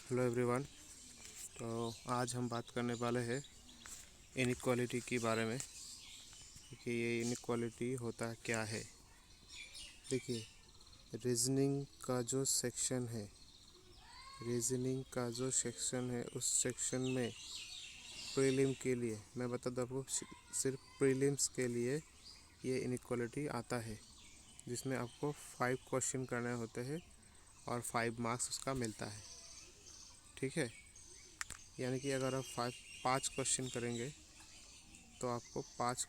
Hello everyone. तो आज हम बात करने वाले हैं इनइक्वालिटी के बारे में कि ये इनइक्वालिटी होता क्या है। देखिए, रीजनिंग का जो सेक्शन है उस सेक्शन में प्रीलिम के लिए मैं बता दूँ आपको, सिर्फ प्रीलिम्स के लिए ये इनइक्वालिटी आता है, जिसमें आपको 5 क्वेश्चन करने होते हैं और 5 मार्क्स उसका मिलता है। ठीक है, यानी कि अगर आप 5 क्वेश्चन करेंगे तो आपको 5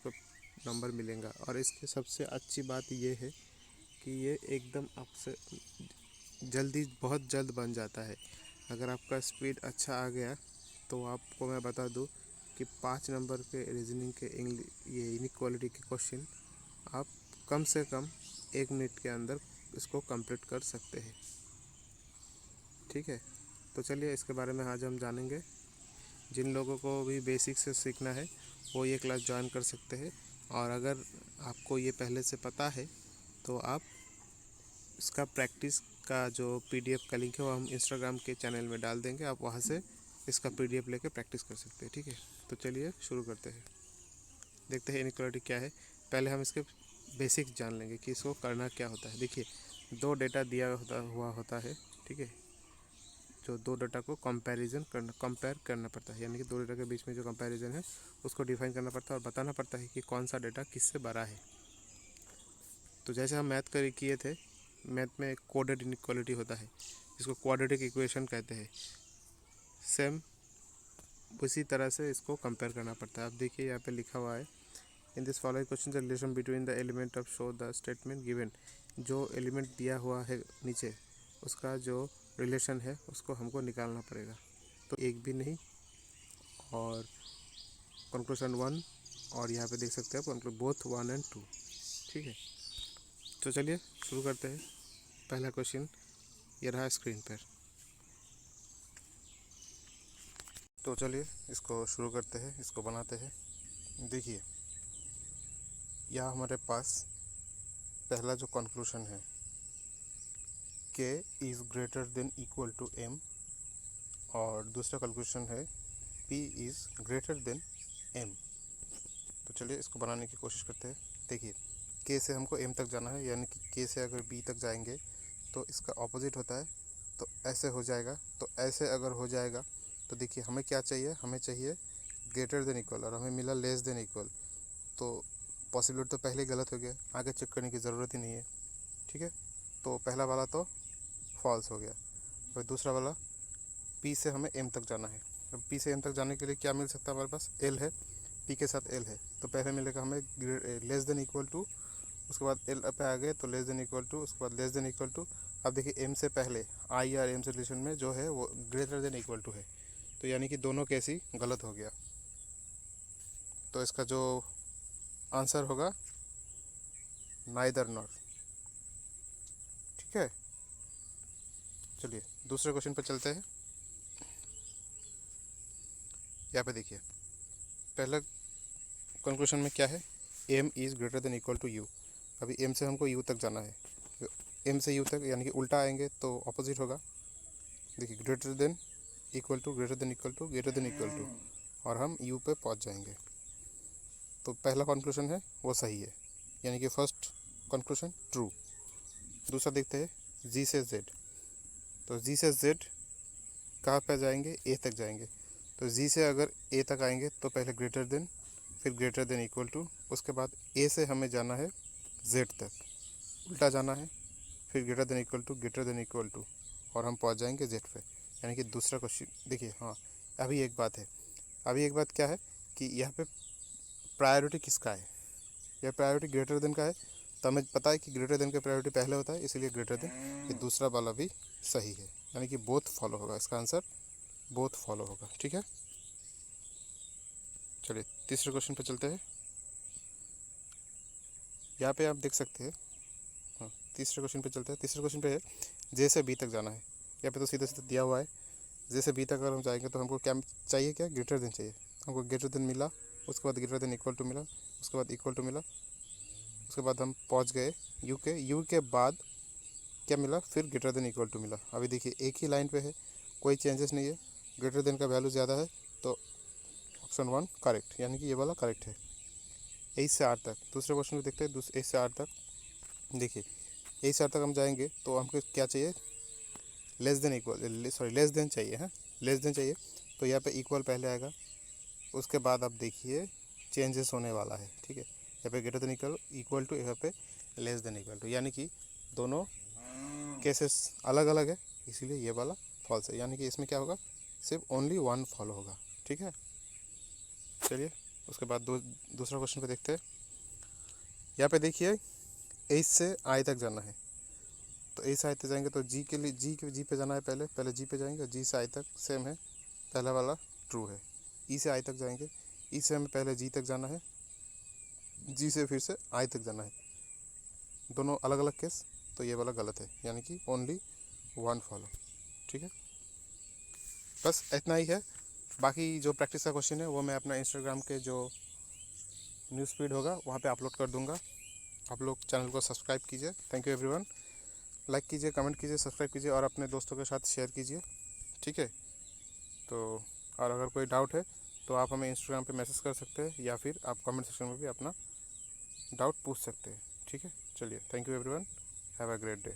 नंबर मिलेगा। और इसकी सबसे अच्छी बात ये है कि ये एकदम आपसे बहुत जल्द बन जाता है। अगर आपका स्पीड अच्छा आ गया तो आपको मैं बता दूं कि 5 नंबर के रीजनिंग के ये इनइक्वालिटी के क्वेश्चन आप कम से कम 1 मिनट के अंदर इसको कंप्लीट कर सकते हैं। ठीक है, तो चलिए इसके बारे में आज हम जानेंगे। जिन लोगों को भी बेसिक से सीखना है वो ये क्लास ज्वाइन कर सकते हैं, और अगर आपको ये पहले से पता है तो आप इसका प्रैक्टिस का जो पीडीएफ का लिंक है वो हम इंस्टाग्राम के चैनल में डाल देंगे, आप वहाँ से इसका पीडीएफ लेके प्रैक्टिस कर सकते हैं। ठीक है, तो चलिए शुरू करते हैं। देखते हैं इनइक्वालिटी क्या है। पहले हम इसके बेसिक जान लेंगे कि इसको करना क्या होता है। देखिए, 2 डेटा दिया हुआ होता है। ठीक है, जो 2 डाटा को कंपेयर करना पड़ता है, यानी कि 2 डाटा के बीच में जो कंपैरिजन है उसको डिफाइन करना पड़ता है और बताना पड़ता है कि कौन सा डाटा किससे बड़ा है। तो जैसे हम मैथ किए थे, मैथ में कोडेड इनइक्वालिटी होता है जिसको क्वाड्रेटिक इक्वेशन कहते हैं। सेम उसी तरह से इसको कंपेयर करना पड़ता है। अब देखिए यहाँ पे लिखा हुआ है, in this following question the relation between the element of show the statement given. जो एलिमेंट दिया हुआ है नीचे, उसका जो रिलेशन है उसको हमको निकालना पड़ेगा। तो एक भी नहीं, और कंक्लूजन 1, और यहाँ पे देख सकते हैं आप बोथ 1 और 2। ठीक है, तो चलिए शुरू करते हैं। पहला क्वेश्चन ये रहा स्क्रीन पर। तो चलिए इसको शुरू करते हैं, इसको बनाते हैं। देखिए, यहाँ हमारे पास पहला जो कंक्लूजन है, k is greater than equal to m, और दूसरा कंक्लूजन है p is greater than m। तो चलिए इसको बनाने की कोशिश करते हैं। देखिए, k से हमको m तक जाना है, यानी कि k से अगर b तक जाएंगे तो इसका ऑपोजिट होता है, तो ऐसे हो जाएगा। तो ऐसे अगर हो जाएगा तो देखिए हमें क्या चाहिए, हमें चाहिए ग्रेटर देन इक्वल, और हमें मिला लेस देन इक्वल। तो पॉसिबिलिटी तो पहले ही गलत हो गया, आगे चेक करने की ज़रूरत ही नहीं है। ठीक है, तो पहला वाला तो फॉल्स हो गया। और दूसरा वाला p से हमें m तक जाना है। अब p से m तक जाने के लिए क्या मिल सकता है, हमारे पास l है, p के साथ l है, तो पहले मिलेगा हमें लेस देन इक्वल टू, उसके बाद l पे आ गए तो लेस देन इक्वल टू, उसके बाद लेस देन इक्वल टू। अब देखिए m से पहले i और m से रिलेशन में जो है वो ग्रेटर देन इक्वल टू है, तो यानी कि दोनों केस ही गलत हो गया। तो इसका जो आंसर होगा नाइदर नॉर। ठीक है, चलिए दूसरे क्वेश्चन पर चलते हैं। यहाँ पे देखिए, पहला कंक्लूजन में क्या है, m is greater than equal to u। अभी m से हमको u तक जाना है, m से u तक यानी कि उल्टा आएंगे तो ऑपोजिट होगा। देखिए, greater than equal to, greater than equal to, greater than equal to, और हम u पे पहुँच जाएंगे। तो पहला कंक्लूजन है वो सही है, यानी कि फर्स्ट कंक्लूजन ट्रू। दूसरा देखते हैं g से z। तो g से z कहाँ पर जाएंगे, a तक जाएंगे। तो g से अगर a तक आएंगे तो पहले ग्रेटर देन, फिर ग्रेटर देन इक्वल टू, उसके बाद a से हमें जाना है z तक, उल्टा जाना है, फिर greater than equal to, greater than equal to, और हम पहुंच जाएंगे z पे। यानी कि दूसरा क्वेश्चन देखिए। हाँ, अभी एक बात है, अभी एक बात क्या है कि यहाँ पे प्रायोरिटी किसका है, यह प्रायोरिटी ग्रेटर देन का है। तो हमें पता है कि ग्रेटर देन का प्रायोरिटी पहले होता है, इसीलिए ग्रेटर देन, ये दूसरा वाला भी सही है, यानी कि बोथ फॉलो होगा, इसका आंसर बोथ फॉलो होगा। ठीक है, चलिए तीसरे क्वेश्चन पे चलते हैं। यहाँ पे आप देख सकते हैं, हाँ तीसरे क्वेश्चन पे चलते हैं। तीसरे क्वेश्चन पे है जे से बी तक जाना है। यहाँ पे तो सीधा सीधा दिया हुआ है, जे से बी तक अगर हम जाएंगे तो हमको क्या चाहिए, क्या ग्रेटर देन चाहिए। हमको ग्रेटर देन मिला, उसके बाद ग्रेटर देन इक्वल टू मिला, उसके बाद इक्वल टू मिला, उसके बाद हम पहुँच गए यू के बाद क्या मिला, फिर ग्रेटर देन इक्वल टू मिला। अभी देखिए एक ही लाइन पे है, कोई चेंजेस नहीं है, ग्रेटर देन का वैल्यू ज़्यादा है, तो ऑप्शन 1 करेक्ट, यानी कि ये वाला करेक्ट है। ए से आर तक दूसरे क्वेश्चन को देखते हैं। ए से आर तक देखिए, ए से आर तक हम जाएंगे तो हमको क्या चाहिए, less than equal, sorry less than चाहिए, है लेस देन चाहिए। तो यहाँ पे इक्वल पहले आएगा, उसके बाद आप देखिए चेंजेस होने वाला है, ठीक है। यहाँ पे ग्रेटर देन इक्वल टू, यहाँ पे लेस देन इक्वल टू, यानी कि दोनों केसेस अलग अलग है, इसीलिए ये वाला फॉल्स है, यानी कि इसमें क्या होगा, सिर्फ ओनली 1 फॉलो होगा, ठीक है। चलिए उसके बाद दूसरा क्वेश्चन को देखते हैं। यहाँ पे देखिए एच से आई तक जाना है, तो ए से आई तक जाएंगे तो जी के लिए जी पे जाना है, पहले जी पे जाएंगे, जी से आई तक सेम है, पहला वाला ट्रू है। ई से आई तक जाएंगे, ई से हमें पहले जी तक जाना है, जी से फिर से आई तक जाना है, दोनों अलग अलग केस, तो ये वाला गलत है, यानी कि ओनली 1 फॉलो, ठीक है। बस इतना ही है। बाकी जो प्रैक्टिस का क्वेश्चन है वो मैं अपना इंस्टाग्राम के जो न्यूज़ फीड होगा वहाँ पे अपलोड कर दूँगा। आप लोग चैनल को सब्सक्राइब कीजिए। Thank you everyone. लाइक कीजिए, कमेंट कीजिए, सब्सक्राइब कीजिए और अपने दोस्तों के साथ शेयर कीजिए, ठीक है। तो और अगर कोई डाउट है तो आप हमें इंस्टाग्राम पे मैसेज कर सकते हैं या फिर आप कमेंट सेक्शन में भी अपना डाउट पूछ सकते हैं, ठीक है। चलिए, thank you everyone, have a great day.